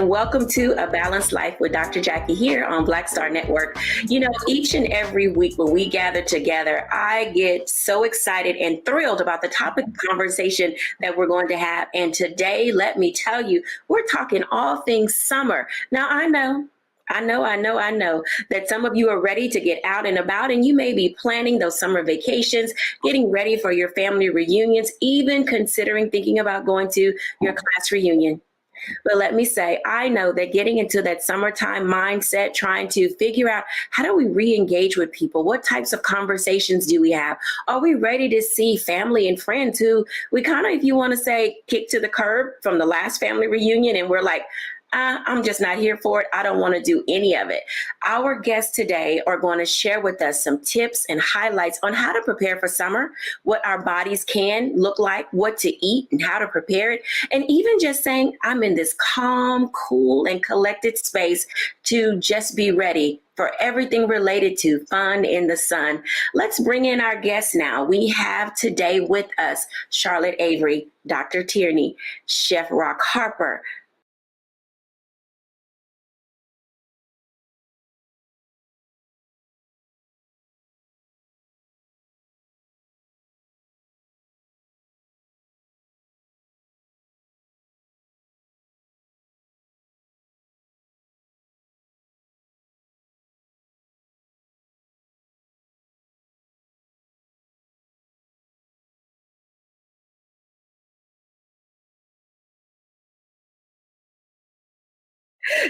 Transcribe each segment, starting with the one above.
and welcome to A Balanced Life with Dr. Jacquie here on Black Star Network. You know, each and every week when we gather together, I get so excited and thrilled about the topic of conversation that we're going to have. And today, let me tell you, we're talking all things summer. Now, I know that some of you are ready to get out and about, and you may be planning those summer vacations, getting ready for your family reunions, even considering thinking about going to your class reunion. But let me say, I know that getting into that summertime mindset, trying to figure out how do we re-engage with people? What types of conversations do we have? Are we ready to see family and friends who we kind of, if you want to say, kick to the curb from the last family reunion, and we're like, I'm just not here for it. I don't want to do any of it. Our guests today are going to share with us some tips and highlights on how to prepare for summer, what our bodies can look like, what to eat and how to prepare it. And even just saying, I'm in this calm, cool, and collected space to just be ready for everything related to fun in the sun. Let's bring in our guests now. We have today with us Charlotte Avery, Dr. Tierney, Chef Rock Harper,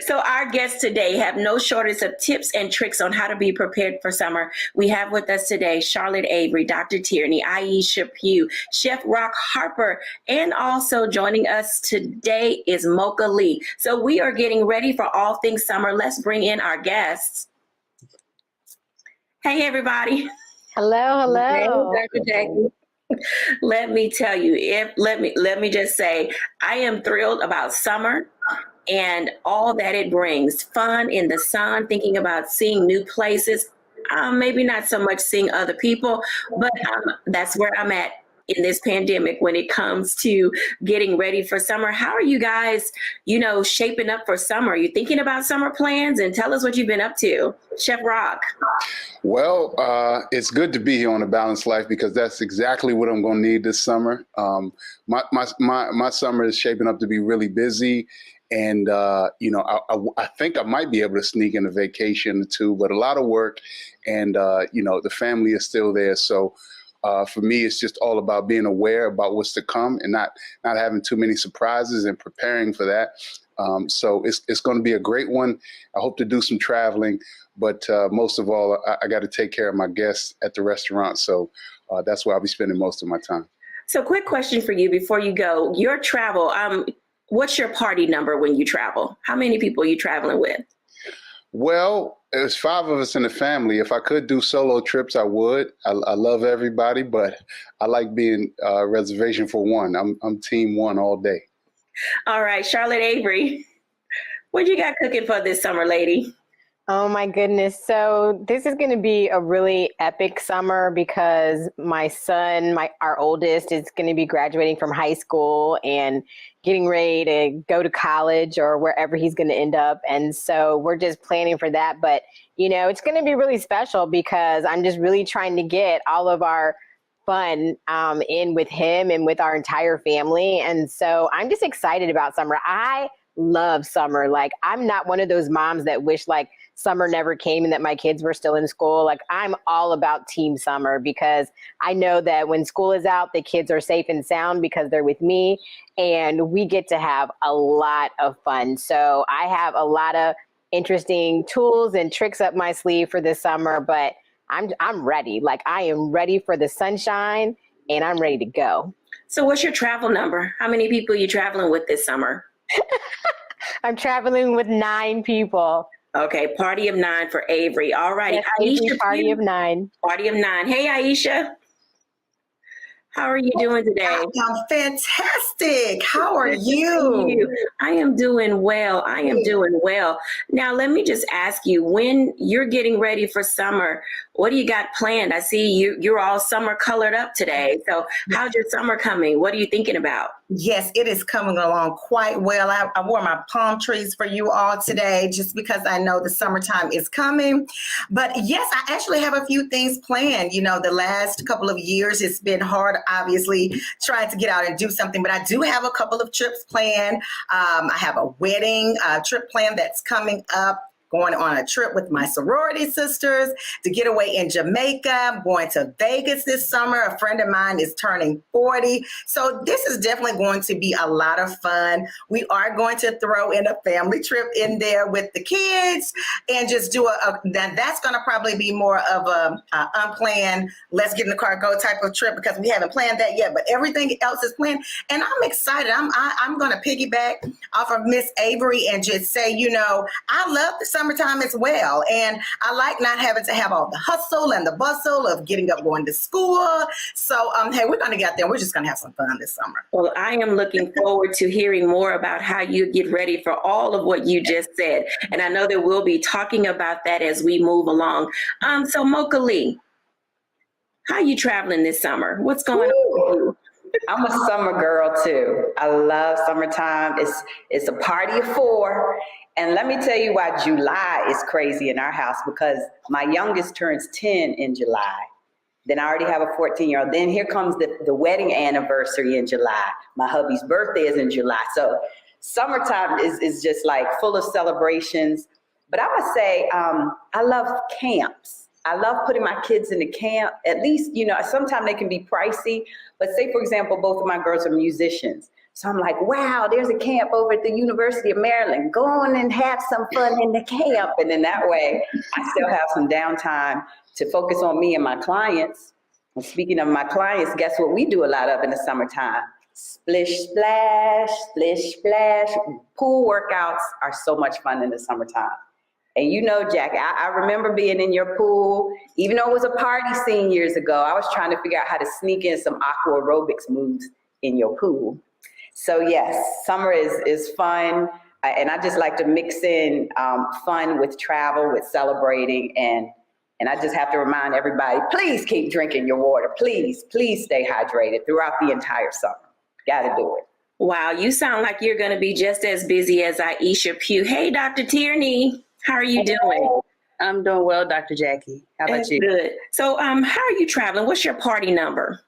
So our guests today have no shortage of tips and tricks on how to be prepared for summer. We have with us today Charlotte Avery, Dr. Tierney, Aisha Pugh, Chef Rock Harper, and also joining us today is Mocha Lee. So we are getting ready for all things summer. Let's bring in our guests. Hey, everybody. Hello. Hey, Dr. Jacquie. Let me tell you, let me just say, I am thrilled about summer and all that it brings. Fun in the sun, thinking about seeing new places, maybe not so much seeing other people, but that's where I'm at in this pandemic when it comes to getting ready for summer. How are you guys, shaping up for summer? Are you thinking about summer plans? And tell us what you've been up to. Chef Rock. Well, it's good to be here on A Balanced Life because that's exactly what I'm going to need this summer. My summer is shaping up to be really busy. And, I think I might be able to sneak in a vacation or two, but a lot of work and, the family is still there. So for me, it's just all about being aware about what's to come and not having too many surprises and preparing for that. So it's going to be a great one. I hope to do some traveling, but most of all, I got to take care of my guests at the restaurant. So that's where I'll be spending most of my time. So quick question for you before you go. Your travel, what's your party number when you travel? How many people are you traveling with? Well, there's 5 of us in the family. If I could do solo trips, I would. I love everybody, but I like being reservation for one. I'm team one all day. All right, Charlotte Avery, what you got cooking for this summer, lady? Oh my goodness. So this is going to be a really epic summer because my son, our oldest, is going to be graduating from high school and getting ready to go to college or wherever he's going to end up. And so we're just planning for that. But, it's going to be really special because I'm just really trying to get all of our fun in with him and with our entire family. And so I'm just excited about summer. I love summer. Like, I'm not one of those moms that wish summer never came and that my kids were still in school. Like, I'm all about team summer because I know that when school is out, the kids are safe and sound because they're with me and we get to have a lot of fun. So I have a lot of interesting tools and tricks up my sleeve for this summer, but I'm ready. Like, I am ready for the sunshine and I'm ready to go. So what's your travel number? How many people are you traveling with this summer? I'm traveling with 9 people. Okay, party of 9 for Avery. All right, yes, Aisha. Party of 9. Party of 9. Hey, Aisha. How are you doing today? I'm fantastic. How are you? I am doing well. Now, let me just ask you, when you're getting ready for summer, What do you got planned? I see you're all summer colored up today. So how's your summer coming? What are you thinking about? Yes, it is coming along quite well. I wore my palm trees for you all today just because I know the summertime is coming. But yes, I actually have a few things planned. You know, the last couple of years, it's been hard, obviously, trying to get out and do something. But I do have a couple of trips planned. I have a wedding trip planned that's coming up. Going on a trip with my sorority sisters to get away in Jamaica. I'm going to Vegas this summer. A friend of mine is turning 40. So this is definitely going to be a lot of fun. We are going to throw in a family trip in there with the kids and just do that's going to probably be more of a unplanned, let's get in the car, go type of trip because we haven't planned that yet, but everything else is planned. And I'm excited. I'm going to piggyback off of Miss Avery and just say, you know, I love the summertime as well. And I like not having to have all the hustle and the bustle of getting up, going to school. So, hey, we're going to get there. We're just going to have some fun this summer. Well, I am looking forward to hearing more about how you get ready for all of what you just said. And I know that we'll be talking about that as we move along. So Mocha Lee, how are you traveling this summer? What's going on with you? I'm a summer girl too. I love summertime. It's a party of four. And let me tell you why July is crazy in our house, because my youngest turns 10 in July. Then I already have a 14-year-old. Then here comes the wedding anniversary in July. My hubby's birthday is in July. So summertime is just like full of celebrations. But I would say I love camps. I love putting my kids in the camp. At least, you know, sometimes they can be pricey. But say, for example, both of my girls are musicians. So I'm like, wow, there's a camp over at the University of Maryland. Go on and have some fun in the camp. And then that way, I still have some downtime to focus on me and my clients. And speaking of my clients, guess what we do a lot of in the summertime? Splish, splash, splish, splash. Pool workouts are so much fun in the summertime. And you know, Jackie, I remember being in your pool, even though it was a party scene years ago, I was trying to figure out how to sneak in some aqua aerobics moves in your pool. So yes, summer is fun. And I just like to mix in fun with travel, with celebrating. And I just have to remind everybody, please keep drinking your water. Please, please stay hydrated throughout the entire summer. Got to do it. Wow, you sound like you're going to be just as busy as Aisha Pugh. Hey, Dr. Tierney, how are you doing? I'm doing well, Dr. Jackie. How about you? Good. So how are you traveling? What's your party number?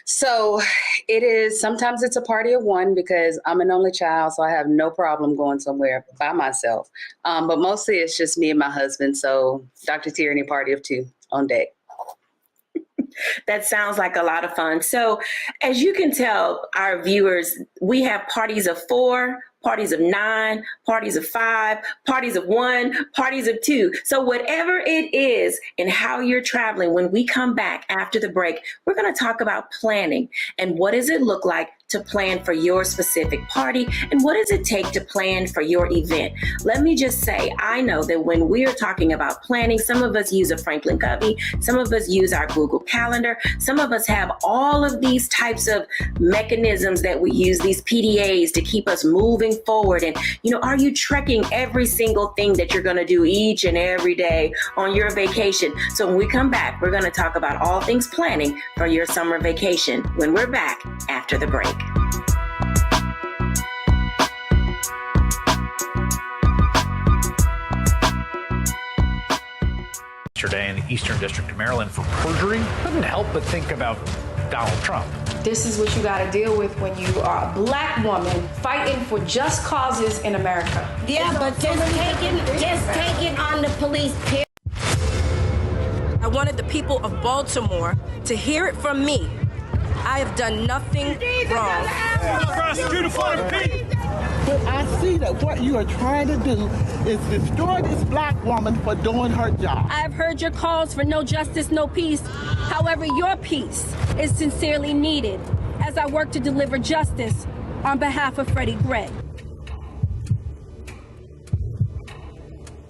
So it is, sometimes it's a party of one because I'm an only child, so I have no problem going somewhere by myself. But mostly it's just me and my husband. So Dr. Tierney, party of two on deck. That sounds like a lot of fun. So as you can tell our viewers, we have parties of 4, parties of 9, parties of 5, parties of 1, parties of 2. So whatever it is and how you're traveling, when we come back after the break, we're going to talk about planning and what does it look like to plan for your specific party and what does it take to plan for your event. Let me just say, I know that when we are talking about planning, some of us use a Franklin Covey, some of us use our Google Calendar, some of us have all of these types of mechanisms that we use, these PDAs to keep us moving forward. And, you know, are you trekking every single thing that you're going to do each and every day on your vacation? So when we come back, we're going to talk about all things planning for your summer vacation when we're back after the break. Yesterday in the Eastern District of Maryland for perjury. Couldn't help but think about Donald Trump. This is what you got to deal with when you are a black woman fighting for just causes in America. Yeah, but just take it on the police. I wanted the people of Baltimore to hear it from me. I have done nothing wrong. But I see that what you are trying to do is destroy this black woman for doing her job. I have heard your calls for no justice, no peace. However, your peace is sincerely needed as I work to deliver justice on behalf of Freddie Gray.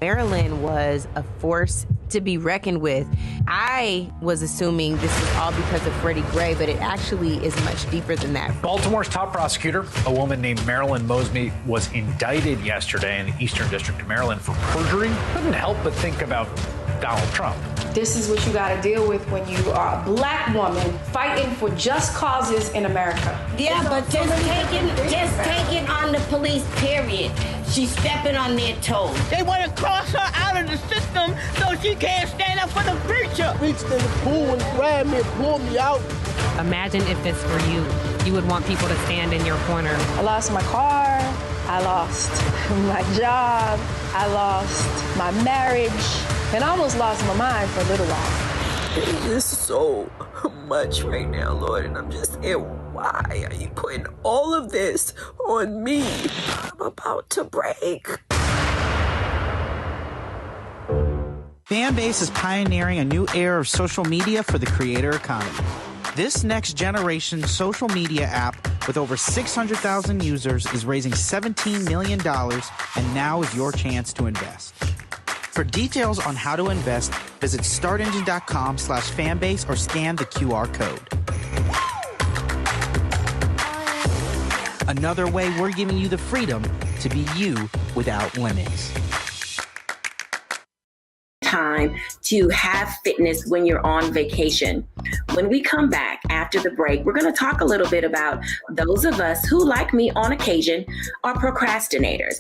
Maryland was a force to be reckoned with. I was assuming this was all because of Freddie Gray, but it actually is much deeper than that. Baltimore's top prosecutor, a woman named Marilyn Mosby, was indicted yesterday in the Eastern District of Maryland for perjury. Couldn't help but think about Donald Trump. This is what you gotta deal with when you are a black woman fighting for just causes in America. Yeah, but just taking on the police, period. She's stepping on their toes. They want to cross her out of the system so she can't stand up for the preacher. Reached in the pool and grabbed me and pulled me out. Imagine if this were you. You would want people to stand in your corner. I lost my car, I lost my job, I lost my marriage, and I almost lost my mind for a little while. It's just so much right now, Lord, and I'm just here. Why are you putting all of this on me? I'm about to break. Fanbase is pioneering a new era of social media for the creator economy. This next generation social media app with over 600,000 users is raising $17 million, and now is your chance to invest. For details on how to invest, visit startengine.com/fanbase or scan the QR code. Another way we're giving you the freedom to be you without limits. Time to have fitness when you're on vacation. When we come back after the break, we're going to talk a little bit about those of us who, like me on occasion, are procrastinators.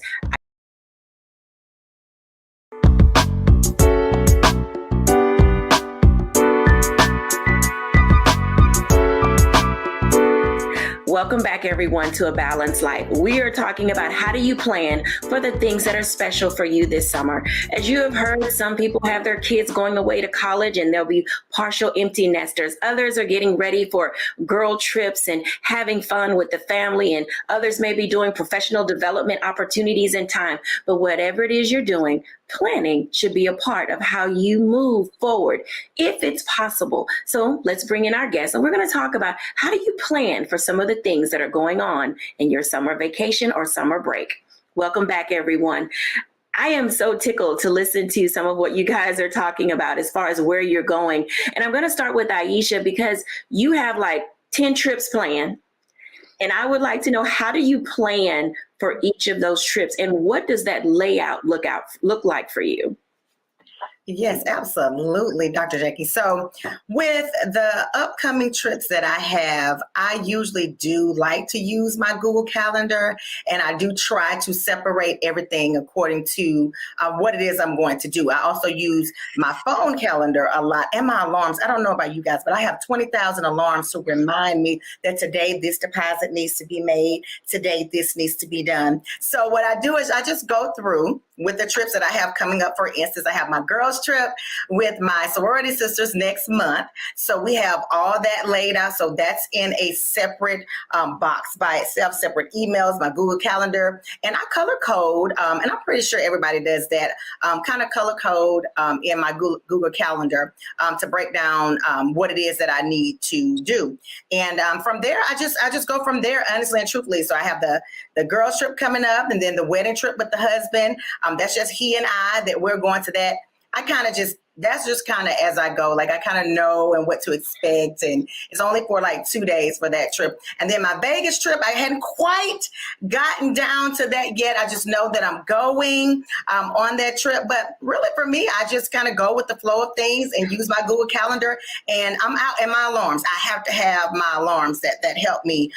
Welcome back, everyone, to A Balanced Life. We are talking about how do you plan for the things that are special for you this summer. As you have heard, some people have their kids going away to college and they'll be partial empty nesters. Others are getting ready for girl trips and having fun with the family, and others may be doing professional development opportunities in time. But whatever it is you're doing, planning should be a part of how you move forward, if it's possible. So let's bring in our guests, and we're going to talk about how do you plan for some of the things that are going on in your summer vacation or summer break. Welcome back, everyone. I am so tickled to listen to some of what you guys are talking about as far as where you're going. And I'm going to start with Aisha, because you have like 10 trips planned. And I would like to know, how do you plan for each of those trips, and what does that layout look like for you? Yes, absolutely, Dr. Jacquie. So with the upcoming trips that I have, I usually do like to use my Google Calendar, and I do try to separate everything according to what it is I'm going to do. I also use my phone calendar a lot, and my alarms. I don't know about you guys, but I have 20,000 alarms to remind me that today this deposit needs to be made, today this needs to be done. So what I do is I just go through with the trips that I have coming up. For instance, I have my girls trip with my sorority sisters next month. So we have all that laid out. So that's in a separate box by itself, separate emails, my Google Calendar, and I color code. And I'm pretty sure everybody does that kind of color code in my Google Calendar to break down what it is that I need to do. And from there, I just go from there, honestly and truthfully. So I have the girls trip coming up, and then the wedding trip with the husband. That's just he and I, that we're going to that. That's just kind of as I go, like I kind of know and what to expect. And it's only for like 2 days for that trip. And then my Vegas trip, I hadn't quite gotten down to that yet. I just know that I'm going on that trip. But really for me, I just kind of go with the flow of things and use my Google Calendar, and I'm out. And my alarms, I have to have my alarms that help me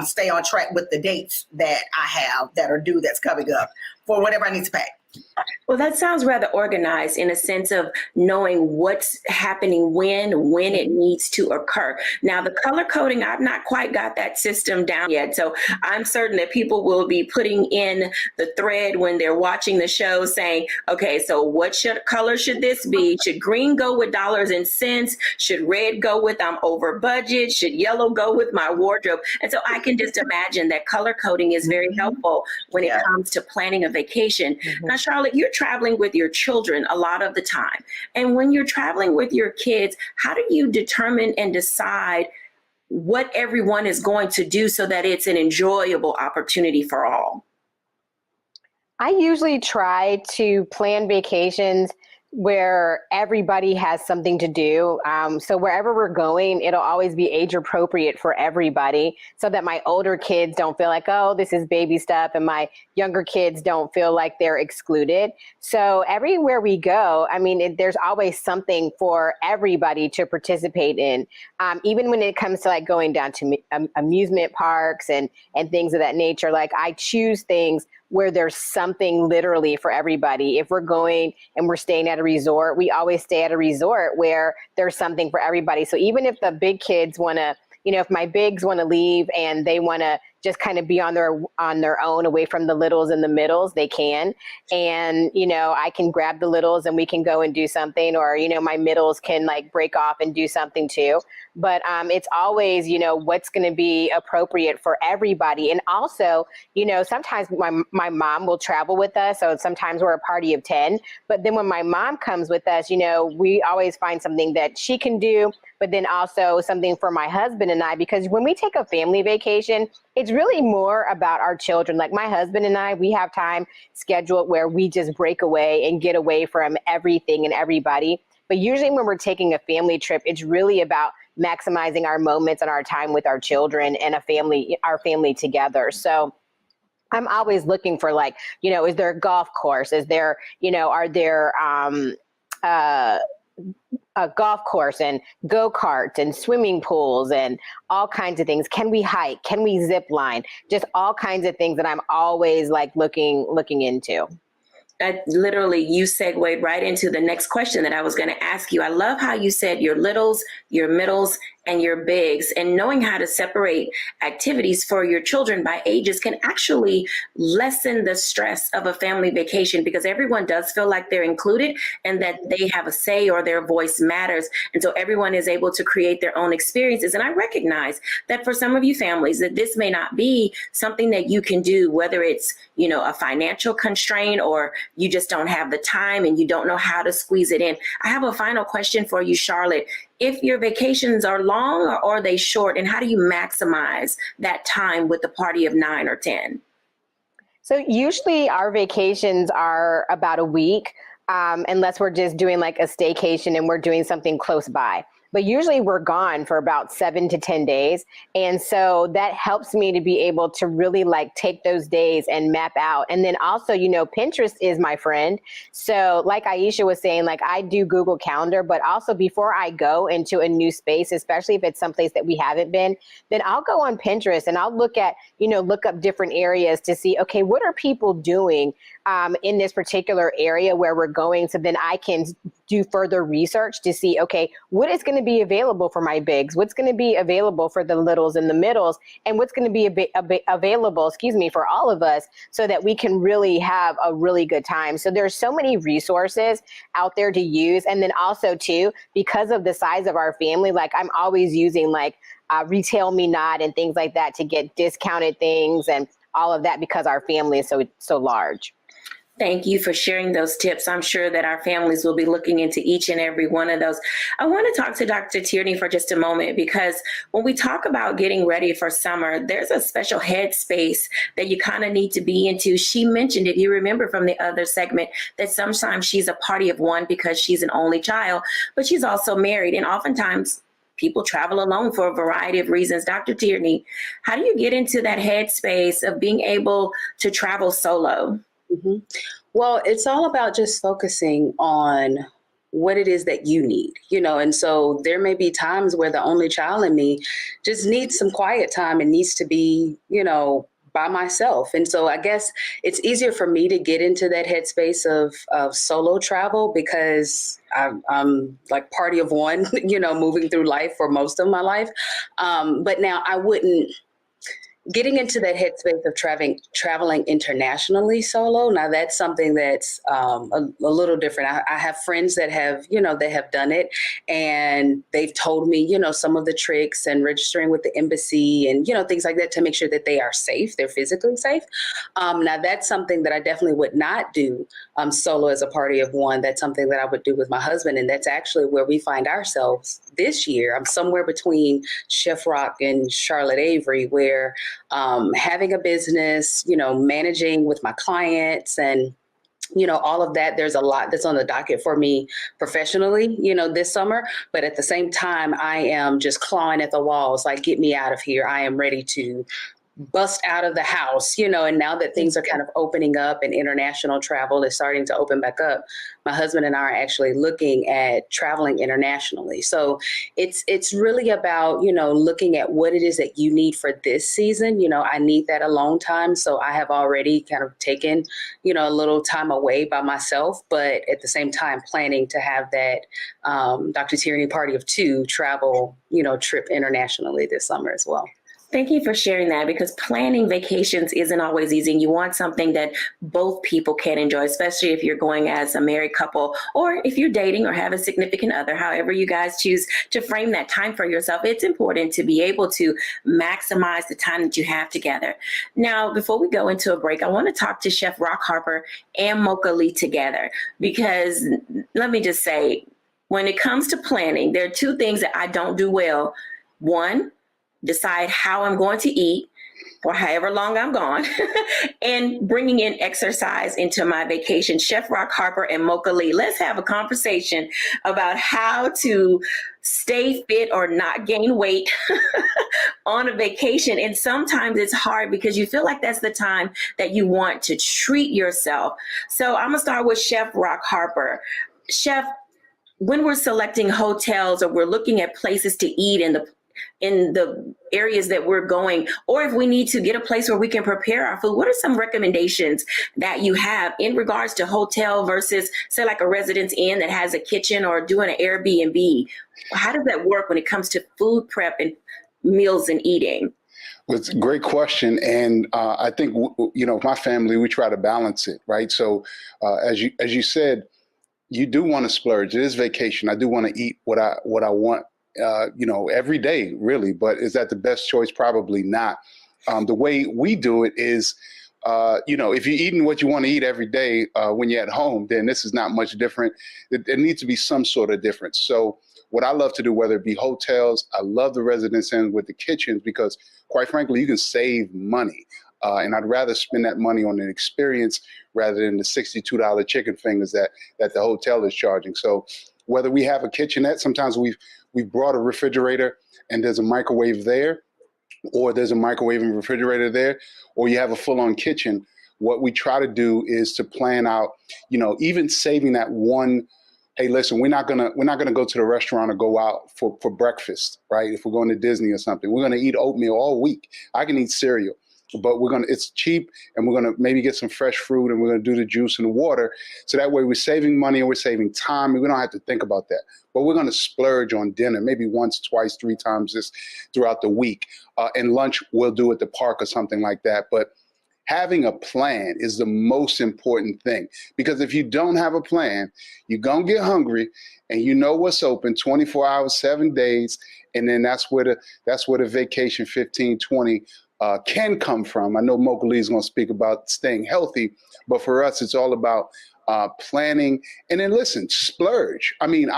stay on track with the dates that I have that are due, that's coming up for whatever I need to pay. Well, that sounds rather organized in a sense of knowing what's happening when it needs to occur. Now, the color coding, I've not quite got that system down yet. So I'm certain that people will be putting in the thread when they're watching the show saying, okay, so what color should this be? Should green go with dollars and cents? Should red go with I'm over budget? Should yellow go with my wardrobe? And so I can just imagine that color coding is very helpful when it comes to planning a vacation. Now, Charlotte, you're traveling with your children a lot of the time. And when you're traveling with your kids, how do you determine and decide what everyone is going to do so that it's an enjoyable opportunity for all? I usually try to plan vacations where everybody has something to do. So wherever we're going, it'll always be age appropriate for everybody, so that my older kids don't feel like, oh, this is baby stuff, and my younger kids don't feel like they're excluded. So everywhere we go, I mean, there's always something for everybody to participate in. Even when it comes to like going down to amusement parks and things of that nature, like I choose things where there's something literally for everybody. If we're going and we're staying at a resort, we always stay at a resort where there's something for everybody. So even if the big kids want to, if my bigs want to leave and they want to just kind of be on their own, away from the littles and the middles, they can. And, I can grab the littles and we can go and do something, or, my middles can like break off and do something too. But it's always, what's going to be appropriate for everybody. And also, sometimes my mom will travel with us. So sometimes we're a party of 10. But then when my mom comes with us, we always find something that she can do, but then also something for my husband and I, because when we take a family vacation, it's really more about our children. Like my husband and I, we have time scheduled where we just break away and get away from everything and everybody. But usually when we're taking a family trip, it's really about maximizing our moments and our time with our children and our family together. So I'm always looking for like, is there a golf course? Is there, are there a golf course and go-karts and swimming pools and all kinds of things? Can we hike? Can we zip line? Just all kinds of things that I'm always like looking into. Literally, you segued right into the next question that I was going to ask you. I love how you said your littles, your middles, and your bigs, and knowing how to separate activities for your children by ages can actually lessen the stress of a family vacation, because everyone does feel like they're included and that they have a say or their voice matters. And so everyone is able to create their own experiences. And I recognize that for some of you families that this may not be something that you can do, whether it's, a financial constraint or you just don't have the time and you don't know how to squeeze it in. I have a final question for you, Charlotte. If your vacations are long or are they short, and how do you maximize that time with the party of 9 or 10? So usually our vacations are about a week, unless we're just doing like a staycation and we're doing something close by. But usually we're gone for about 7 to 10 days. And so that helps me to be able to really like take those days and map out. And then also, Pinterest is my friend. So like Aisha was saying, like I do Google Calendar, but also before I go into a new space, especially if it's someplace that we haven't been, then I'll go on Pinterest and I'll look at, look up different areas to see, okay, what are people doing in this particular area where we're going? So then I can do further research to see, okay, what is going to be available for my bigs? What's going to be available for the littles and the middles? And what's going to be available, for all of us, so that we can really have a really good time. So there's so many resources out there to use. And then also too, because of the size of our family, like I'm always using like Retail Me Not and things like that to get discounted things and all of that, because our family is so large. Thank you for sharing those tips. I'm sure that our families will be looking into each and every one of those. I want to talk to Dr. Tierney for just a moment, because when we talk about getting ready for summer, there's a special headspace that you kind of need to be into. She mentioned, if you remember from the other segment, that sometimes she's a party of one because she's an only child, but she's also married. And oftentimes people travel alone for a variety of reasons. Dr. Tierney, how do you get into that headspace of being able to travel solo? Mm-hmm. Well, it's all about just focusing on what it is that you need, and so there may be times where the only child in me just needs some quiet time and needs to be, by myself. And so I guess it's easier for me to get into that headspace of solo travel because I'm like party of one, moving through life for most of my life. But now I wouldn't. Getting into that headspace of traveling internationally solo, now that's something that's a little different. I have friends that have, they have done it, and they've told me, some of the tricks and registering with the embassy and, things like that to make sure that they are safe, they're physically safe. Now that's something that I definitely would not do solo as a party of one. That's something that I would do with my husband, and that's actually where we find ourselves this year. I'm somewhere between Chef Rock and Charlotte Avery, where having a business, managing with my clients and all of that. There's a lot that's on the docket for me professionally, this summer. But at the same time, I am just clawing at the walls, like, get me out of here. I am ready to bust out of the house, and now that things are kind of opening up and international travel is starting to open back up, my husband and I are actually looking at traveling internationally. So it's really about, looking at what it is that you need for this season. I need that alone time. So I have already kind of taken, a little time away by myself, but at the same time planning to have that Dr. Tierney Party of Two travel, trip internationally this summer as well. Thank you for sharing that, because planning vacations isn't always easy. And you want something that both people can enjoy, especially if you're going as a married couple or if you're dating or have a significant other, however you guys choose to frame that time for yourself. It's important to be able to maximize the time that you have together. Now, before we go into a break, I want to talk to Chef Rock Harper and Mocha Lee together, because let me just say, when it comes to planning, there are two things that I don't do well. One, decide how I'm going to eat for however long I'm gone, and bringing in exercise into my vacation. Chef Rock Harper and Mocha Lee, let's have a conversation about how to stay fit or not gain weight on a vacation. And sometimes it's hard because you feel like that's the time that you want to treat yourself. So I'm gonna start with Chef Rock Harper. Chef, when we're selecting hotels or we're looking at places to eat in the areas that we're going, or if we need to get a place where we can prepare our food, what are some recommendations that you have in regards to hotel versus, say, like a Residence Inn that has a kitchen, or doing an Airbnb? How does that work when it comes to food prep and meals and eating? Well, it's a great question. And I think, my family, we try to balance it, right? So as you said, you do want to splurge. It is vacation. I do want to eat what I want, every day, really. But is that the best choice? Probably not. The way we do it is, if you're eating what you want to eat every day when you're at home, then this is not much different. There needs to be some sort of difference. So what I love to do, whether it be hotels, I love the Residence Inn with the kitchens, because quite frankly, you can save money. And I'd rather spend that money on an experience rather than the $62 chicken fingers that the hotel is charging. So whether we have a kitchenette, sometimes we've brought a refrigerator and there's a microwave there, or there's a microwave and refrigerator there, or you have a full-on kitchen. What we try to do is to plan out, even saving that one. Hey, listen, we're not gonna go to the restaurant or go out for breakfast, right? If we're going to Disney or something, we're gonna eat oatmeal all week. I can eat cereal, but it's cheap, and we're gonna maybe get some fresh fruit, and we're gonna do the juice and the water. So that way we're saving money and we're saving time, and we don't have to think about that. But we're gonna splurge on dinner, maybe once, twice, 3 times this throughout the week. And lunch we'll do at the park or something like that. But having a plan is the most important thing, because if you don't have a plan, you're gonna get hungry, and you know what's open 24 hours, 7 days, and then that's where the vacation 15-20 can come from. I know Mocha Lee is going to speak about staying healthy, but for us, it's all about planning. And then listen, splurge. I mean,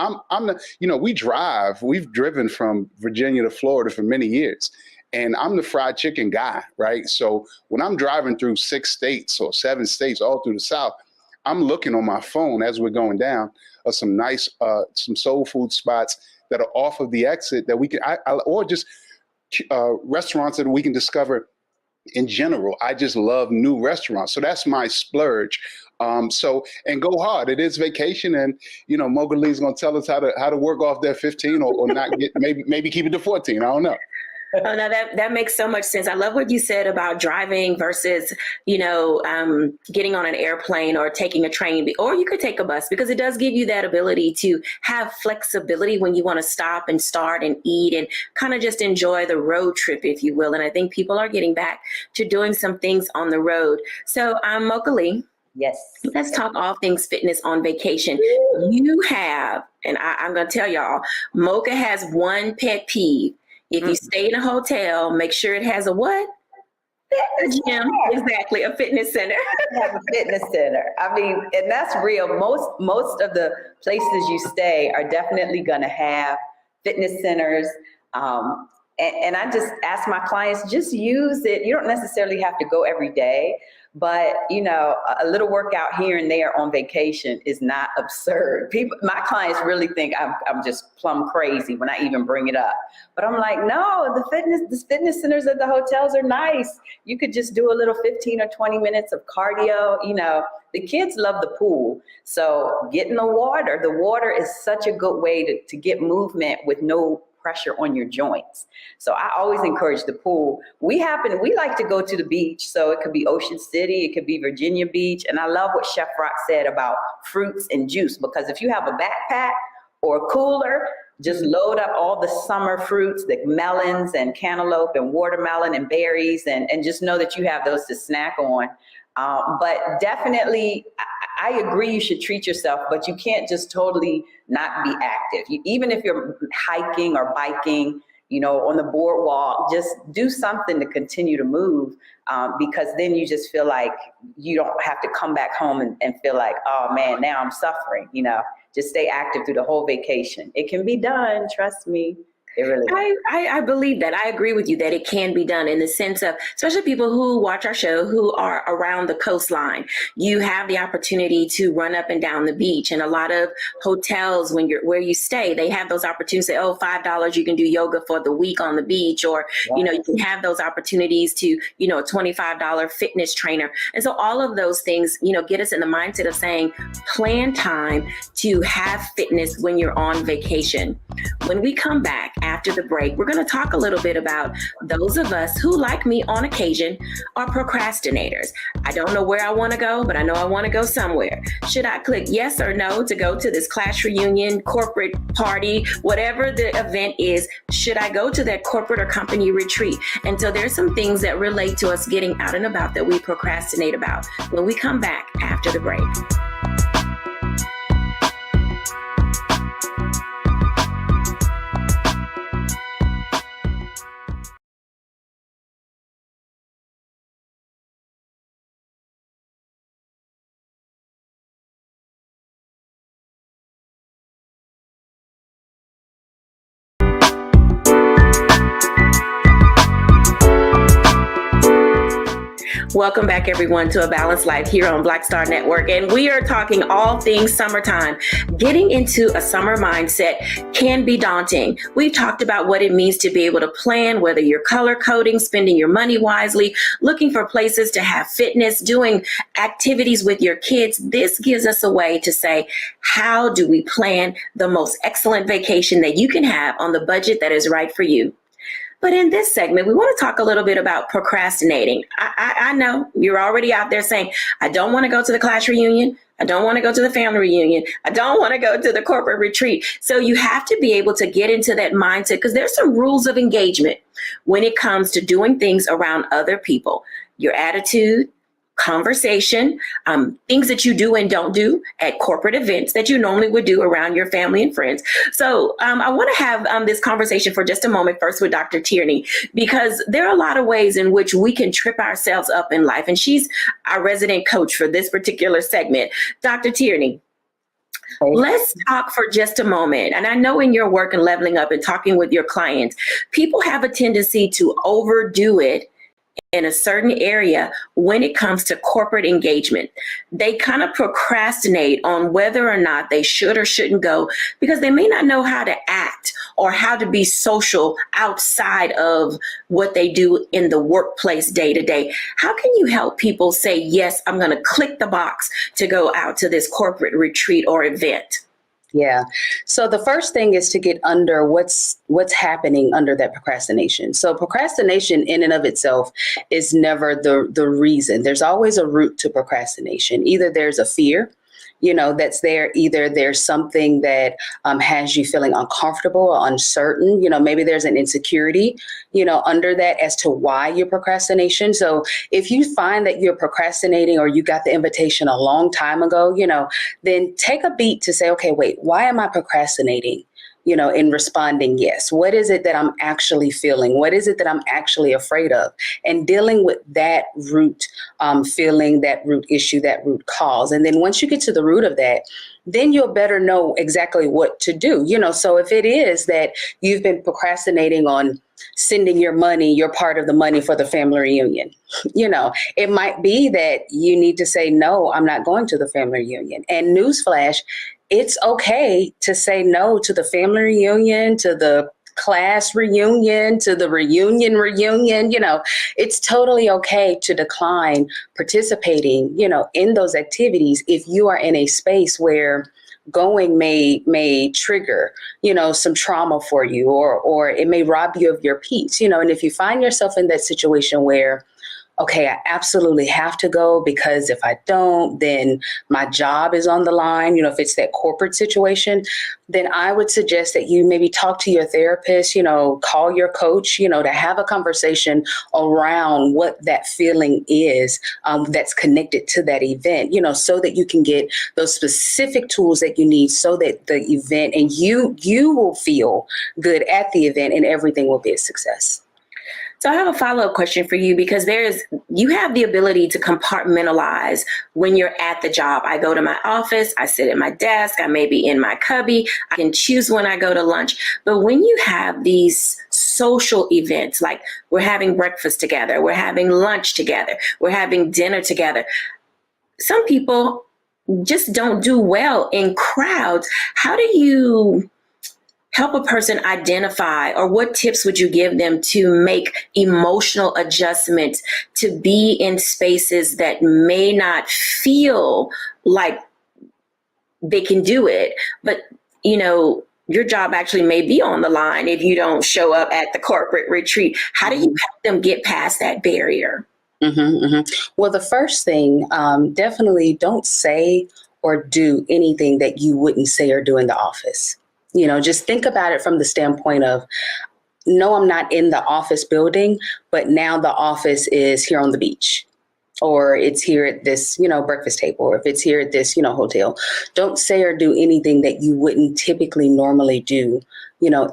we've driven from Virginia to Florida for many years, and I'm the fried chicken guy, right? So when I'm driving through 6 states or 7 states all through the South, I'm looking on my phone as we're going down some nice, some soul food spots that are off of the exit that we can, or just restaurants that we can discover in general. I just love new restaurants. So that's my splurge. And go hard. It is vacation, and Mocha Lee's gonna tell us how to work off that 15 or not get, maybe keep it to 14. I don't know. Oh, no, that makes so much sense. I love what you said about driving versus, getting on an airplane or taking a train, or you could take a bus, because it does give you that ability to have flexibility when you want to stop and start and eat and kind of just enjoy the road trip, if you will. And I think people are getting back to doing some things on the road. So Mocha Lee. Yes. Let's talk all things fitness on vacation. You have, and I'm going to tell y'all, Mocha has one pet peeve. If you stay in a hotel, make sure it has a what? A gym. Exactly, a fitness center. Have a fitness center. I mean, and that's real. Most of the places you stay are definitely going to have fitness centers. And I just ask my clients, just use it. You don't necessarily have to go every day, But, a little workout here and there on vacation is not absurd. My clients really think I'm just plumb crazy when I even bring it up. But I'm like, no, the fitness centers at the hotels are nice. You could just do a little 15 or 20 minutes of cardio. The kids love the pool. So get in the water. The water is such a good way to get movement with no pressure on your joints. So I always encourage the pool. We like to go to the beach. So it could be Ocean City, it could be Virginia Beach. And I love what Chef Rock said about fruits and juice, because if you have a backpack or a cooler, just load up all the summer fruits, like melons and cantaloupe and watermelon and berries, and just know that you have those to snack on. But definitely, I agree you should treat yourself, but you can't just totally not be active. Even if you're hiking or biking, on the boardwalk, just do something to continue to move, because then you just feel like you don't have to come back home and feel like, oh man, now I'm suffering. Just stay active through the whole vacation. It can be done, trust me. It really I believe that. I agree with you that it can be done in the sense of, especially people who watch our show who are around the coastline. You have the opportunity to run up and down the beach, and a lot of hotels, where you stay, they have those opportunities to say, oh, $5 you can do yoga for the week on the beach, or you can have those opportunities to a $25 fitness trainer. And so all of those things get us in the mindset of saying, plan time to have fitness when you're on vacation. When we come back after the break, we're going to talk a little bit about those of us who, like me on occasion, are procrastinators. I don't know where I want to go, but I know I want to go somewhere. Should I click yes or no to go to this class reunion, corporate party, whatever the event is? Should I go to that corporate or company retreat? And so there's some things that relate to us getting out and about that we procrastinate about when we come back after the break. Welcome back, everyone, to A Balanced Life here on Black Star Network. And we are talking all things summertime. Getting into a summer mindset can be daunting. We've talked about what it means to be able to plan, whether you're color coding, spending your money wisely, looking for places to have fitness, doing activities with your kids. This gives us a way to say, how do we plan the most excellent vacation that you can have on the budget that is right for you? But in this segment, we want to talk a little bit about procrastinating. I know you're already out there saying, I don't want to go to the class reunion. I don't want to go to the family reunion. I don't want to go to the corporate retreat. So you have to be able to get into that mindset, because there's some rules of engagement when it comes to doing things around other people. Your attitude, conversation, things that you do and don't do at corporate events that you normally would do around your family and friends. So I want to have this conversation for just a moment first with Dr. Tierney, because there are a lot of ways in which we can trip ourselves up in life. And she's our resident coach for this particular segment. Dr. Tierney, let's talk for just a moment. And I know in your work and leveling up and talking with your clients, people have a tendency to overdo it in a certain area when it comes to corporate engagement. They kind of procrastinate on whether or not they should or shouldn't go, because they may not know how to act or how to be social outside of what they do in the workplace day to day. How can you help people say, yes, I'm going to click the box to go out to this corporate retreat or event? Yeah. So the first thing is to get under what's happening under that procrastination. So procrastination in and of itself is never the reason. There's always a root to procrastination. Either there's a fear, that's there. Either there's something that has you feeling uncomfortable or uncertain. Maybe there's an insecurity, under that as to why you're procrastination. So if you find that you're procrastinating or you got the invitation a long time ago, then take a beat to say, okay, wait, why am I procrastinating? in responding yes? What is it that I'm actually feeling? What is it that I'm actually afraid of? And dealing with that root feeling, that root issue, that root cause. And then once you get to the root of that, then you'll better know exactly what to do. So if it is that you've been procrastinating on sending your money, your part of the money for the family reunion, it might be that you need to say, no, I'm not going to the family reunion. And newsflash, it's okay to say no to the family reunion, to the class reunion, to the reunion. It's totally okay to decline participating, in those activities if you are in a space where going may trigger, some trauma for you, or it may rob you of your peace, and if you find yourself in that situation where, okay, I absolutely have to go because if I don't, then my job is on the line. If it's that corporate situation, then I would suggest that you maybe talk to your therapist, call your coach, to have a conversation around what that feeling is that's connected to that event, so that you can get those specific tools that you need so that the event and you will feel good at the event and everything will be a success. So I have a follow-up question for you, because you have the ability to compartmentalize when you're at the job. I go to my office, I sit at my desk, I may be in my cubby, I can choose when I go to lunch. But when you have these social events, like we're having breakfast together, we're having lunch together, we're having dinner together, some people just don't do well in crowds. How do you help a person identify, or what tips would you give them to make emotional adjustments to be in spaces that may not feel like they can do it, but your job actually may be on the line if you don't show up at the corporate retreat? How do you help them get past that barrier? Well, the first thing, definitely don't say or do anything that you wouldn't say or do in the office. Just think about it from the standpoint of, no, I'm not in the office building, but now the office is here on the beach, or it's here at this, breakfast table, or if it's here at this, hotel. Don't say or do anything that you wouldn't typically normally do,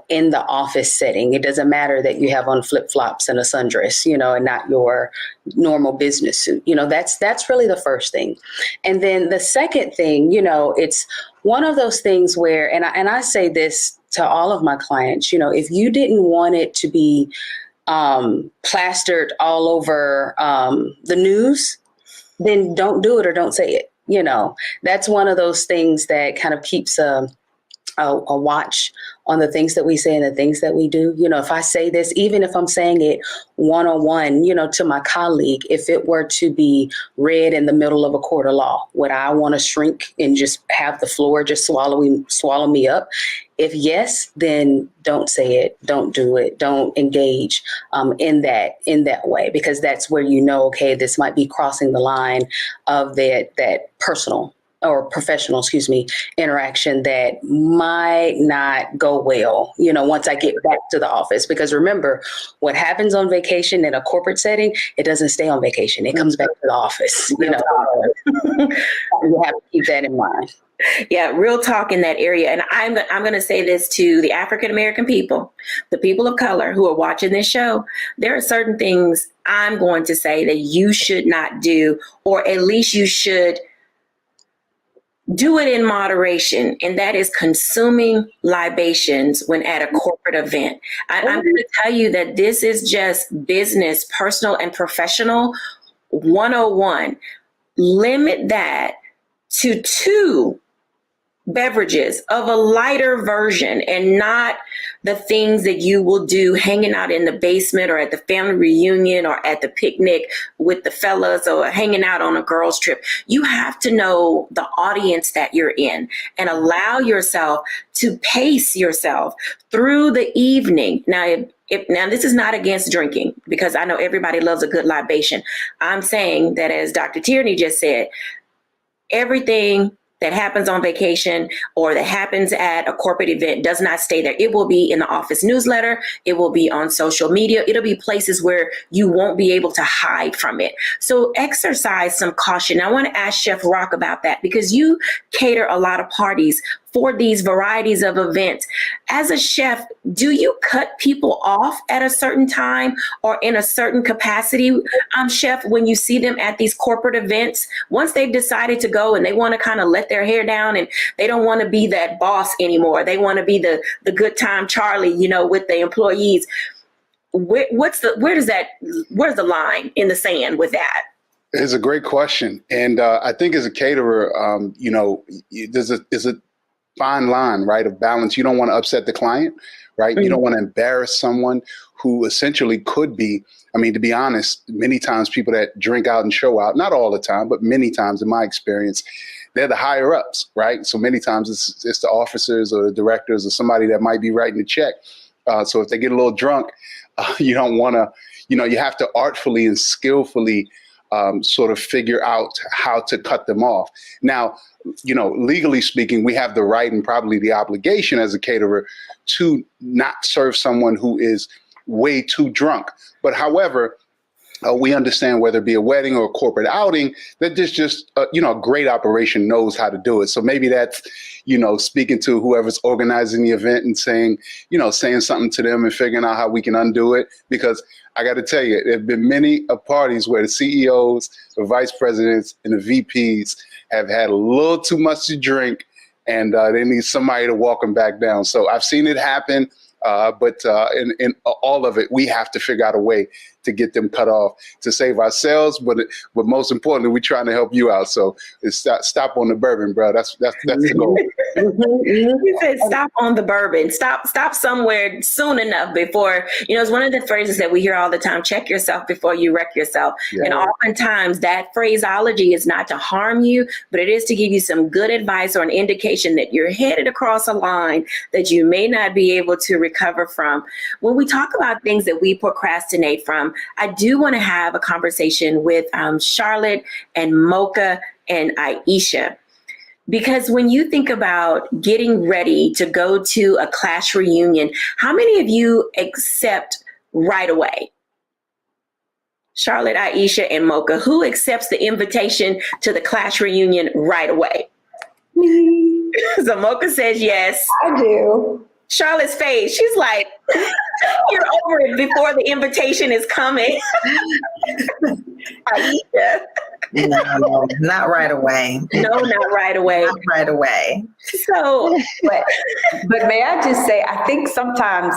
in the office setting. It doesn't matter that you have on flip-flops and a sundress, and not your normal business suit. That's really the first thing. And then the second thing, it's one of those things where, and I say this to all of my clients, if you didn't want it to be plastered all over the news, then don't do it or don't say it. That's one of those things that kind of keeps a watch on the things that we say and the things that we do. If I say this, even if I'm saying it one-on-one, to my colleague, if it were to be read in the middle of a court of law, would I want to shrink and just have the floor just swallow me up? If yes, then don't say it, don't do it, don't engage in that way, because that's where okay, this might be crossing the line of that personal or professional, interaction that might not go well, once I get back to the office. Because remember, what happens on vacation in a corporate setting, it doesn't stay on vacation. It comes back to the office, You have to keep that in mind. Yeah, real talk in that area. And I'm going to say this to the African-American people, the people of color who are watching this show. There are certain things I'm going to say that you should not do, or at least you should do it in moderation, and that is consuming libations when at a corporate event. I'm going to tell you that this is just business, personal and professional 101. Limit that to 2 beverages of a lighter version, and not the things that you will do hanging out in the basement or at the family reunion or at the picnic with the fellas or hanging out on a girls trip. You have to know the audience that you're in and allow yourself to pace yourself through the evening. Now, now this is not against drinking, because I know everybody loves a good libation. I'm saying that, as Dr. Tierney just said, everything that happens on vacation or that happens at a corporate event does not stay there. It will be in the office newsletter. It will be on social media. It'll be places where you won't be able to hide from it. So exercise some caution. I want to ask Chef Rock about that, because you cater a lot of parties for these varieties of events. As a chef, do you cut people off at a certain time or in a certain capacity, chef, when you see them at these corporate events, once they've decided to go and they want to kind of let their hair down and they don't want to be that boss anymore. They want to be the good time Charlie, with the employees. Where's the line in the sand with that? It's a great question. And I think as a caterer, there's a fine line, right, of balance. You don't want to upset the client, right? Mm-hmm. You don't want to embarrass someone who essentially could be, to be honest, many times people that drink out and show out, not all the time, but many times in my experience, they're the higher ups, right? So many times it's the officers or the directors or somebody that might be writing the check. So if they get a little drunk, you don't want to, you have to artfully and skillfully sort of figure out how to cut them off. Now, legally speaking, we have the right and probably the obligation as a caterer to not serve someone who is way too drunk. But however, we understand whether it be a wedding or a corporate outing, that there's just, a great operation knows how to do it. So maybe that's, speaking to whoever's organizing the event and saying something to them and figuring out how we can undo it. Because I got to tell you, there have been many parties where the CEOs, the vice presidents, and the VPs have had a little too much to drink, and they need somebody to walk them back down. So I've seen it happen, but in all of it, we have to figure out a way to get them cut off to save ourselves, but most importantly, we're trying to help you out. So it's stop on the bourbon, bro. That's the goal. You said stop on the bourbon. Stop somewhere soon enough before, it's one of the phrases that we hear all the time, check yourself before you wreck yourself. Yeah. And oftentimes that phraseology is not to harm you, but it is to give you some good advice or an indication that you're headed across a line that you may not be able to recover from. When we talk about things that we procrastinate from, I do want to have a conversation with Charlotte and Mocha and Aisha. Because when you think about getting ready to go to a class reunion, how many of you accept right away? Charlotte, Aisha, and Mocha, who accepts the invitation to the class reunion right away? Me. So Mocha says yes. I do. Charlotte's face, she's like, you're over it before the invitation is coming. Aisha. No, not right away. No, not right away. Not right away. So, but may I just say, I think sometimes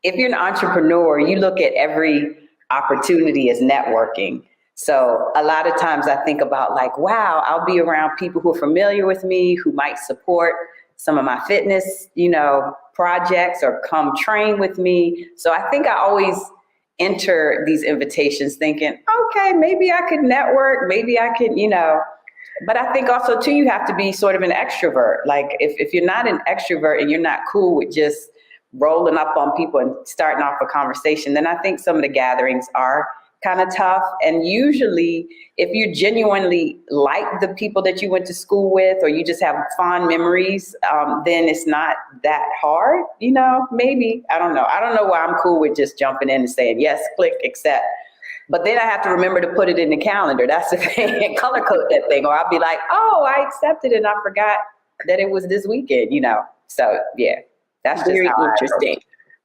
if you're an entrepreneur, you look at every opportunity as networking. So a lot of times I think about like, wow, I'll be around people who are familiar with me, who might support some of my fitness, projects or come train with me. So I think I always enter these invitations thinking, okay, maybe I could network, maybe I could, but I think also too, you have to be sort of an extrovert. Like if you're not an extrovert and you're not cool with just rolling up on people and starting off a conversation, then I think some of the gatherings are kind of tough. And usually if you genuinely like the people that you went to school with, or you just have fond memories, then it's not that hard, maybe. I don't know. I don't know why I'm cool with just jumping in and saying, yes, click, accept. But then I have to remember to put it in the calendar. That's the thing, and color code that thing. Or I'll be like, oh, I accepted it and I forgot that it was this weekend, So yeah, that's just very interesting.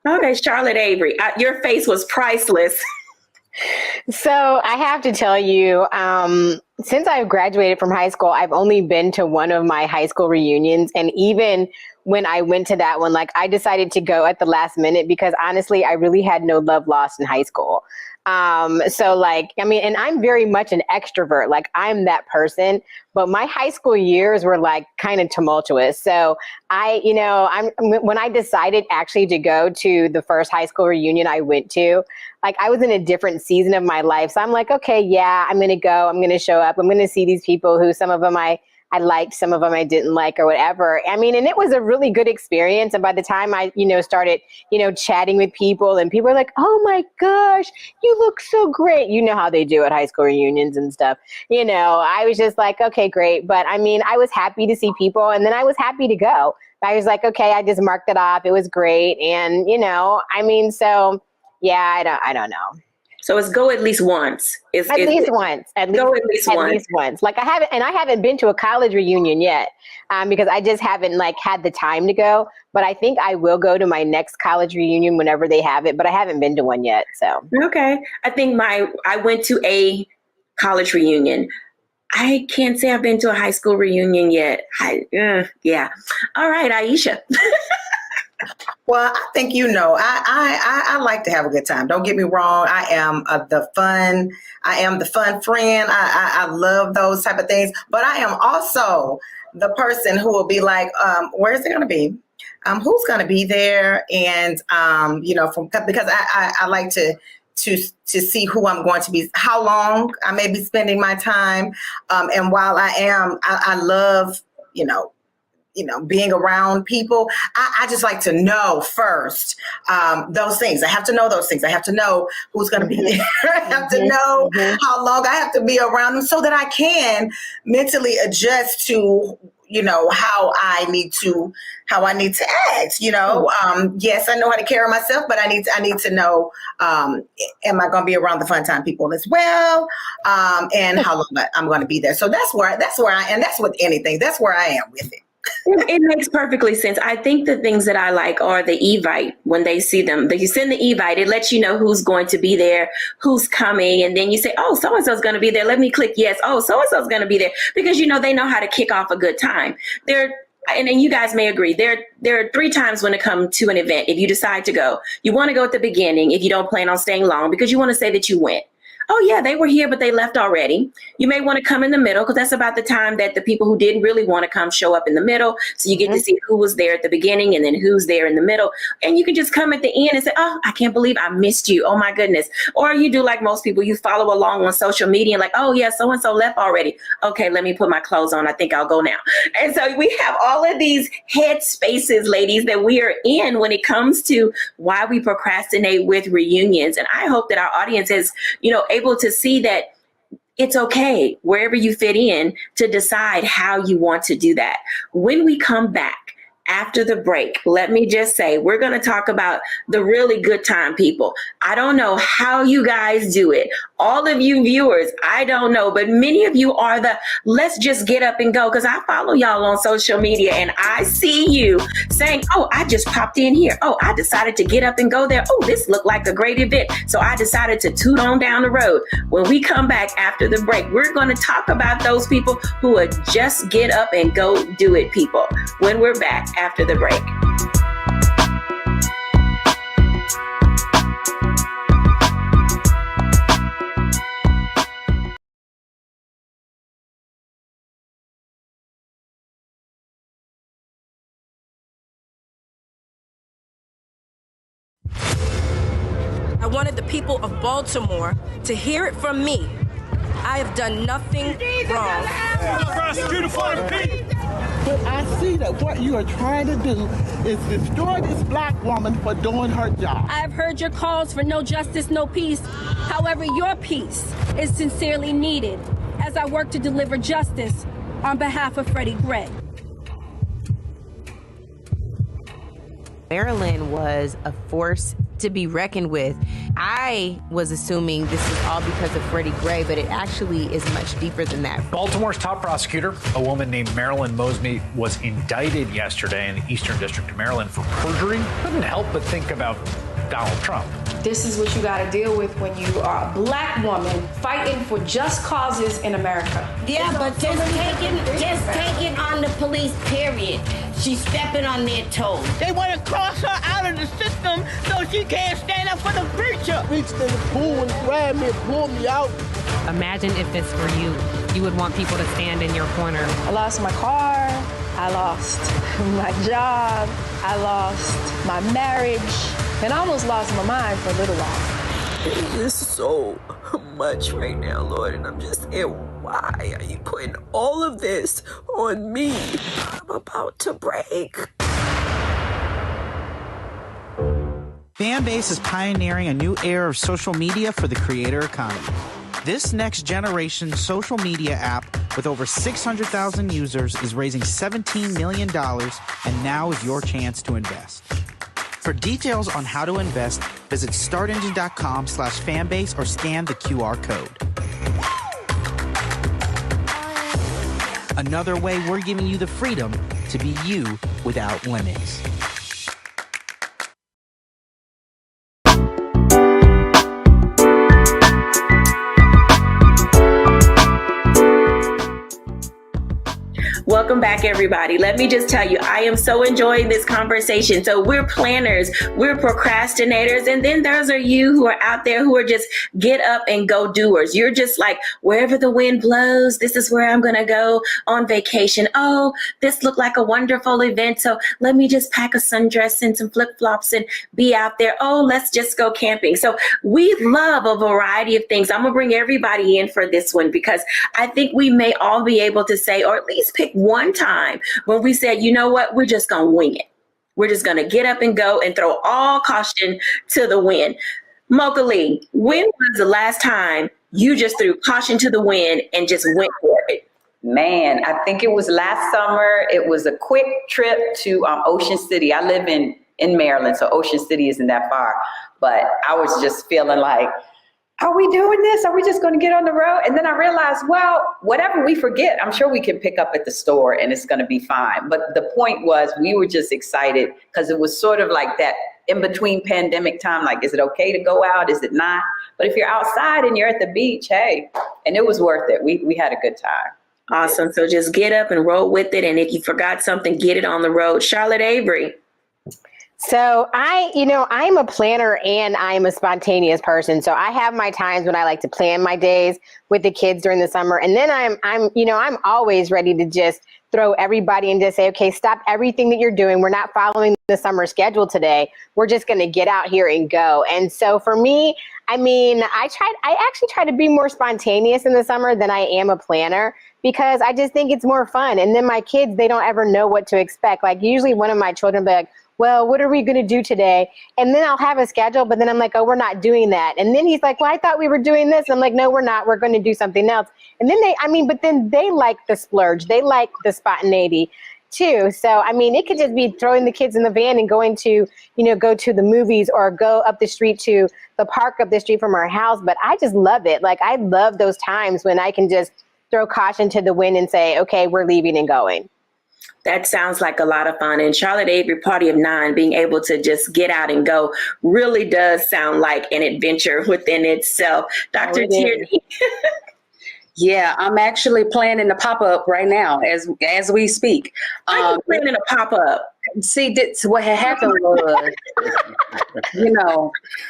Okay, Charlotte Avery, your face was priceless. So I have to tell you, since I've graduated from high school, I've only been to one of my high school reunions. And even when I went to that one, I decided to go at the last minute because honestly, I really had no love lost in high school. And I'm very much an extrovert, I'm that person, but my high school years were kind of tumultuous. So when I decided actually to go to the first high school reunion I went to, I was in a different season of my life. So I'm like, okay, yeah, I'm going to go, I'm going to show up. I'm going to see these people who some of them I liked, some of them I didn't like or whatever. And it was a really good experience. And by the time I, started, chatting with people and people were like, oh my gosh, you look so great. You know how they do at high school reunions and stuff. I was just like, okay, great. But I was happy to see people and then I was happy to go. I was like, okay, I just marked it off. It was great. And, so yeah, I don't know. So it's go at least once. At least once. Like I haven't been to a college reunion yet, because I just haven't had the time to go. But I think I will go to my next college reunion whenever they have it. But I haven't been to one yet. So okay, I think I went to a college reunion. I can't say I've been to a high school reunion yet. Yeah. All right, Aisha. Well, I think I like to have a good time. Don't get me wrong. I am the fun friend. I love those type of things. But I am also the person who will be like, where's it going to be? Who's going to be there? And because I like to see who I'm going to be, how long I may be spending my time. And while I love, being around people, I just like to know first those things. I have to know those things. I have to know who's going to be there. I have to know how long I have to be around them so that I can mentally adjust to, how I need to act. Yes, I know how to carry myself, but I need to know, am I going to be around the fun time people as well? And how long I'm going to be there. So that's where I am. That's with anything. That's where I am with it. It makes perfectly sense. I think the things that I like are the Evite. When they see them, you send the Evite, it lets you know who's going to be there, who's coming. And then you say, oh, so-and-so's going to be there. Let me click yes. Oh, so-and-so's going to be there, because, they know how to kick off a good time. And you guys may agree, there are 3 times when it comes to an event. If you decide to go, you want to go at the beginning if you don't plan on staying long, because you want to say that you went. Oh, yeah, they were here, but they left already. You may want to come in the middle, because that's about the time that the people who didn't really want to come show up in the middle. So you get to see who was there at the beginning and then who's there in the middle. And you can just come at the end and say, oh, I can't believe I missed you. Oh, my goodness. Or you do like most people, you follow along on social media and like, oh, yeah, so-and-so left already. Okay, let me put my clothes on. I think I'll go now. And so we have all of these head spaces, ladies, that we are in when it comes to why we procrastinate with reunions. And I hope that our audience is, able to see that it's okay wherever you fit in to decide how you want to do that. When we come back after the break, let me just say, we're going to talk about the really good time people. I don't know how you guys do it. All of you viewers, I don't know, but many of you are let's just get up and go, because I follow y'all on social media and I see you saying, oh, I just popped in here. Oh, I decided to get up and go there. Oh, this looked like a great event. So I decided to toot on down the road. When we come back after the break, we're going to talk about those people who are just get up and go do it people. When we're back after the break. I wanted the people of Baltimore to hear it from me. I have done nothing wrong. But I see that what you are trying to do is destroy this black woman for doing her job. I have heard your calls for no justice, no peace. However, your peace is sincerely needed as I work to deliver justice on behalf of Freddie Gray. Maryland was a force to be reckoned with. I was assuming this is all because of Freddie Gray, but it actually is much deeper than that. Baltimore's top prosecutor, a woman named Marilyn Mosby, was indicted yesterday in the Eastern District of Maryland for perjury. Couldn't help but think about Donald Trump. This is what you got to deal with when you are a black woman fighting for just causes in America. Yeah, but just taking on the police, period. She's stepping on their toes. They want to cross her out of the system so she can't stand up for the preacher. Reached in the pool and grabbed me and pulled me out. Imagine if this were you. You would want people to stand in your corner. I lost my car. I lost my job. I lost my marriage. And I almost lost my mind for a little while. It is so much right now, Lord, and I'm just saying, why are you putting all of this on me? I'm about to break. Fanbase is pioneering a new era of social media for the creator economy. This next generation social media app with over 600,000 users is raising $17 million, and now is your chance to invest. For details on how to invest, visit startengine.com/fanbase or scan the QR code. Another way we're giving you the freedom to be you without limits. Welcome back, everybody. Let me just tell you, I am so enjoying this conversation. So we're planners, we're procrastinators, and then those are you who are out there who are just get up and go doers. You're just like, wherever the wind blows, this is where I'm going to go on vacation. Oh, this looked like a wonderful event, so let me just pack a sundress and some flip-flops and be out there. Oh, let's just go camping. So we love a variety of things. I'm going to bring everybody in for this one because I think we may all be able to say, or at least pick one time when we said, you know what, we're just going to wing it. We're just going to get up and go and throw all caution to the wind. Mocha Lee, when was the last time you just threw caution to the wind and just went for it? Man, I think it was last summer. It was a quick trip to Ocean City. I live in Maryland, so Ocean City isn't that far. But I was just feeling like, are we doing this? Are we just going to get on the road? And then I realized, well, whatever we forget, I'm sure we can pick up at the store and it's going to be fine. But the point was, we were just excited because it was sort of like that in between pandemic time. Like, is it okay to go out? Is it not? But if you're outside and you're at the beach, hey, and it was worth it. We had a good time. Awesome. So just get up and roll with it. And if you forgot something, get it on the road. Charlotte Avery. So I'm a planner and I'm a spontaneous person. So I have my times when I like to plan my days with the kids during the summer. And then I'm always ready to just throw everybody and just say, okay, stop everything that you're doing. We're not following the summer schedule today. We're just going to get out here and go. And so for me, I actually try to be more spontaneous in the summer than I am a planner because I just think it's more fun. And then my kids, they don't ever know what to expect. Like usually one of my children will be like, well, what are we going to do today? And then I'll have a schedule, but then I'm like, oh, we're not doing that. And then he's like, well, I thought we were doing this. And I'm like, no, we're not. We're going to do something else. And then they like the splurge. They like the spontaneity too. So, it could just be throwing the kids in the van and going to, go to the movies or go up the street to the park up the street from our house. But I just love it. Like, I love those times when I can just throw caution to the wind and say, okay, we're leaving and going. That sounds like a lot of fun. And Charlotte Avery, Party of Nine, being able to just get out and go really does sound like an adventure within itself. Dr. Tierney. Yeah, I'm actually planning a pop-up right now as we speak. I'm planning a pop-up. See, what had happened was,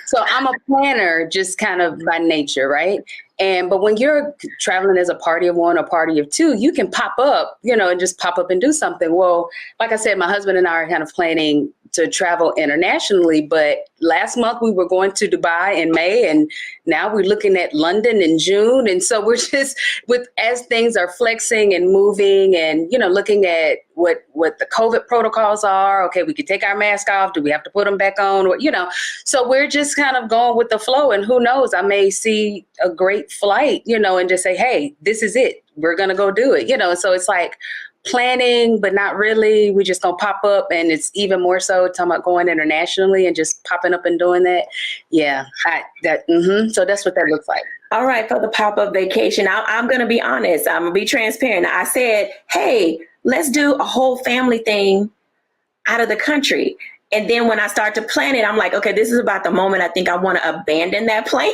so I'm a planner just kind of by nature, right? But when you're traveling as a party of one or party of two, you can pop up, and just pop up and do something. Well, like I said, my husband and I are kind of planning to travel internationally, but last month we were going to Dubai in May, and now we're looking at London in June. And so we're just as things are flexing and moving and, looking at what the COVID protocols are. Okay, we could take our mask off. Do we have to put them back on? Or, so we're just kind of going with the flow, and who knows, I may see a great flight, and just say, hey, this is it. We're going to go do it, So it's like planning, but not really. We just gonna pop up, and it's even more so talking about going internationally and just popping up and doing that. Yeah, So that's what that looks like. All right, for the pop-up vacation, I'm gonna be honest. I'm gonna be transparent. I said, hey, let's do a whole family thing out of the country. And then when I start to plan it, I'm like, okay, this is about the moment I think I want to abandon that plan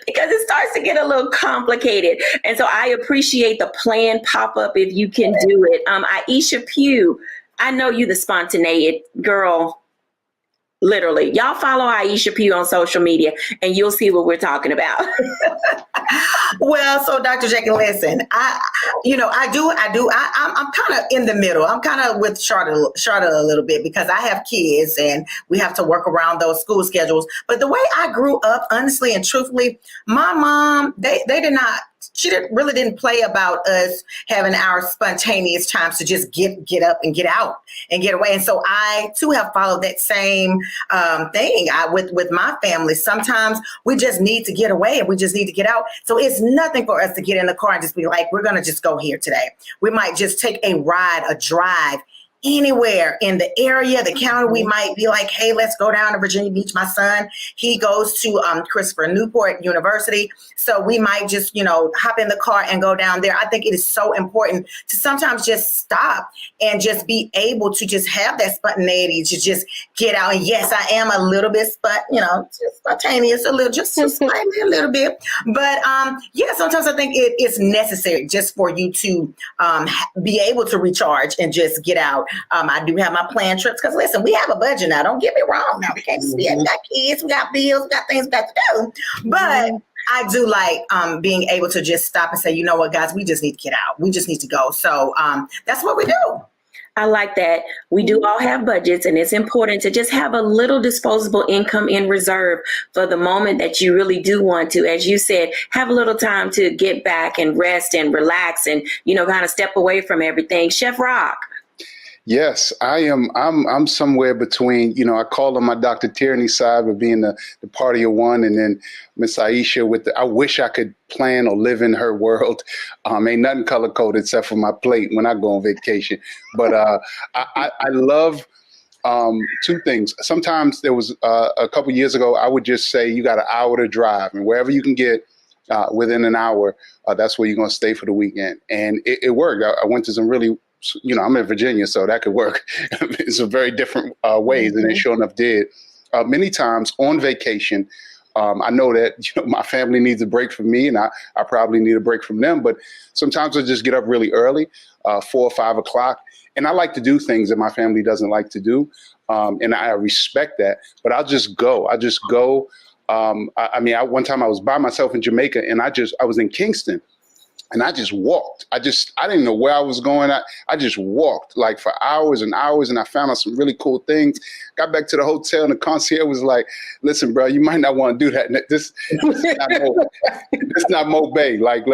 because it starts to get a little complicated. And so I appreciate the plan pop-up if you can do it. Aisha Pugh, I know you the spontaneity girl. Literally, y'all follow Aisha Pugh on social media and you'll see what we're talking about. Well, so Dr. Jacquie, listen, I'm kind of in the middle. I'm kind of with Charlotte a little bit because I have kids and we have to work around those school schedules. But the way I grew up, honestly and truthfully, my mom, she really didn't play about us having our spontaneous times to just get up and get out and get away. And so I too have followed that same thing with my family. Sometimes we just need to get away and we just need to get out. So it's nothing for us to get in the car and just be like, we're going to just go here today. We might just take a drive anywhere in the area, the county, we might be like, hey, let's go down to Virginia Beach. My son, he goes to Christopher Newport University. So we might just, hop in the car and go down there. I think it is so important to sometimes just stop and just be able to just have that spontaneity to just get out. And yes, I am a little bit, just spontaneous, just slightly a little bit. But sometimes I think it is necessary just for you to be able to recharge and just get out. I do have my planned trips because listen, we have a budget now. Don't get me wrong. Now we can't see it. We got kids, we got bills, we got things we got to do. But I do like being able to just stop and say, you know what, guys, we just need to get out. We just need to go. So that's what we do. I like that. We do all have budgets, and it's important to just have a little disposable income in reserve for the moment that you really do want to, as you said, have a little time to get back and rest and relax and, kind of step away from everything. Chef Rock. Yes, I am. I'm somewhere between, I call on my Dr. Tierney side of being the party of one, and then Miss Aisha with I wish I could plan or live in her world. Ain't nothing color coded except for my plate when I go on vacation. But I love two things. Sometimes there was a couple years ago, I would just say you got an hour to drive, and wherever you can get within an hour, that's where you're going to stay for the weekend. And it worked. I went to some really, I'm in Virginia, so that could work. It's a very different ways, and it sure enough did. Many times on vacation, I know that my family needs a break from me, and I probably need a break from them. But sometimes I just get up really early, 4 or 5 o'clock, and I like to do things that my family doesn't like to do, and I respect that. But I'll just go. One time I was by myself in Jamaica, and I was in Kingston. And I just walked. I didn't know where I was going. I just walked like for hours and hours, and I found out some really cool things. Got back to the hotel, and the concierge was like, "Listen, bro, you might not want to do that. This is not Mo Bay. Like,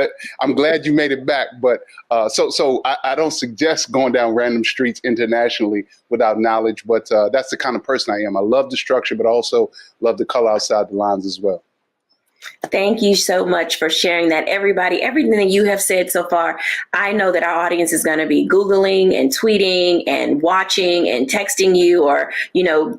I'm glad you made it back, but so I don't suggest going down random streets internationally without knowledge. But that's the kind of person I am. I love the structure, but also love the color outside the lines as well." Thank you so much for sharing that. Everybody, everything that you have said so far, I know that our audience is going to be Googling and tweeting and watching and texting you or,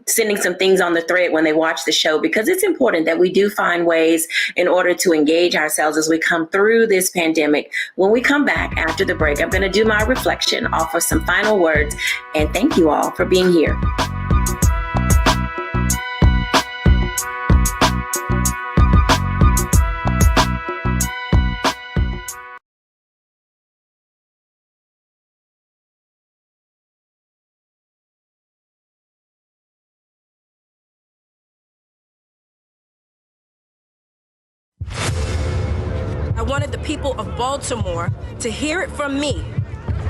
sending some things on the thread when they watch the show, because it's important that we do find ways in order to engage ourselves as we come through this pandemic. When we come back after the break, I'm going to do my reflection, offer some final words, and thank you all for being here. I wanted the people of Baltimore to hear it from me.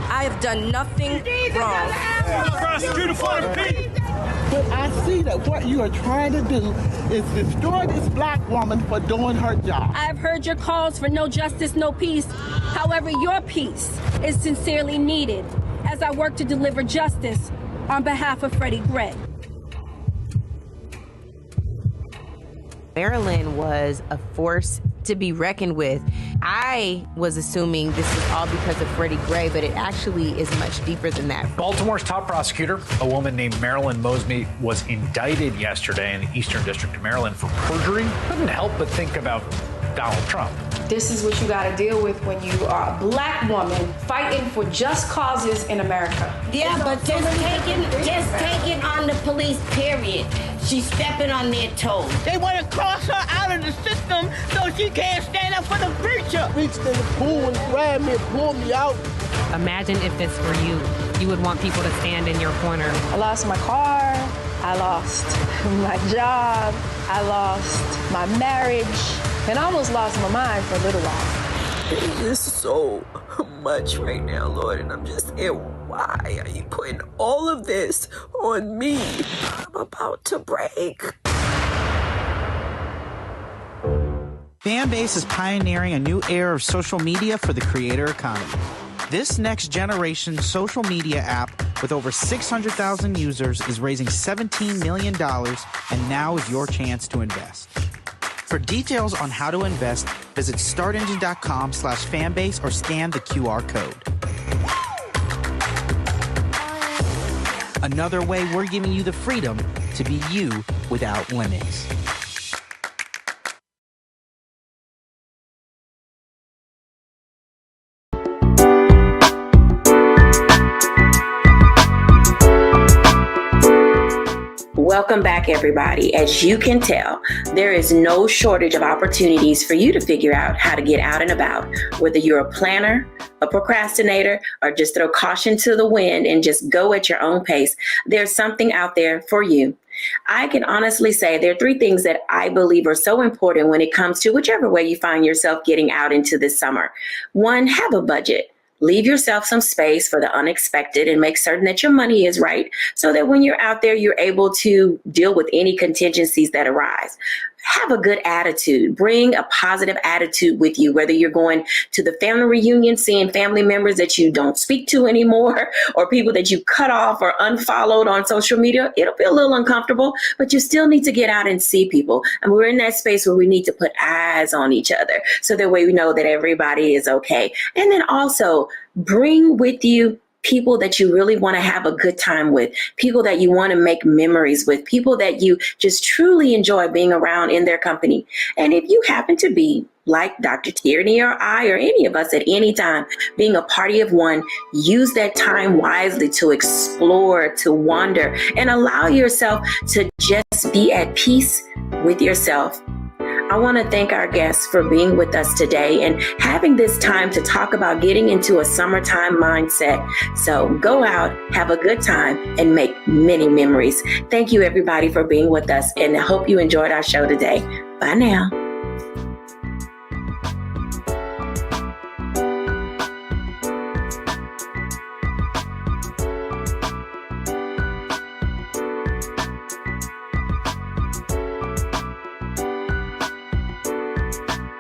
I have done nothing wrong. But I see that what you are trying to do is destroy this black woman for doing her job. I have heard your calls for no justice, no peace. However, your peace is sincerely needed as I work to deliver justice on behalf of Freddie Gray. Maryland was a force to be reckoned with. I was assuming this is all because of Freddie Gray, but it actually is much deeper than that. Baltimore's top prosecutor, a woman named Marilyn Mosby, was indicted yesterday in the Eastern District of Maryland for perjury. Couldn't help but think about Donald Trump. This is what you got to deal with when you are a black woman fighting for just causes in America. Yeah, but just taking on the police, period. She's stepping on their toes. They want to cross her out of the system so she can't stand up for the preacher. Reached in the pool and grabbed me and pulled me out. Imagine if this were you. You would want people to stand in your corner. I lost my car. I lost my job. I lost my marriage. And I almost lost my mind for a little while. It is so much right now, Lord, and I'm just here. Why are you putting all of this on me? I'm about to break. Fanbase is pioneering a new era of social media for the creator economy. This next generation social media app with over 600,000 users is raising $17 million, and now is your chance to invest. For details on how to invest, visit startengine.com/fanbase or scan the QR code. Another way we're giving you the freedom to be you without limits. Welcome back, everybody. As you can tell, there is no shortage of opportunities for you to figure out how to get out and about, whether you're a planner, a procrastinator, or just throw caution to the wind and just go at your own pace. There's something out there for you. I can honestly say there are 3 things that I believe are so important when it comes to whichever way you find yourself getting out into this summer. 1, have a budget. Leave yourself some space for the unexpected and make certain that your money is right so that when you're out there, you're able to deal with any contingencies that arise. Have a good attitude. Bring a positive attitude with you, whether you're going to the family reunion, seeing family members that you don't speak to anymore, or people that you cut off or unfollowed on social media. It'll be a little uncomfortable, but you still need to get out and see people. And we're in that space where we need to put eyes on each other so that way we know that everybody is okay. And then also bring with you people that you really want to have a good time with, people that you want to make memories with, people that you just truly enjoy being around in their company. And if you happen to be like Dr. Tierney or I or any of us at any time, being a party of one, use that time wisely to explore, to wander, and allow yourself to just be at peace with yourself. I want to thank our guests for being with us today and having this time to talk about getting into a summertime mindset. So go out, have a good time, and make many memories. Thank you, everybody, for being with us, and I hope you enjoyed our show today. Bye now.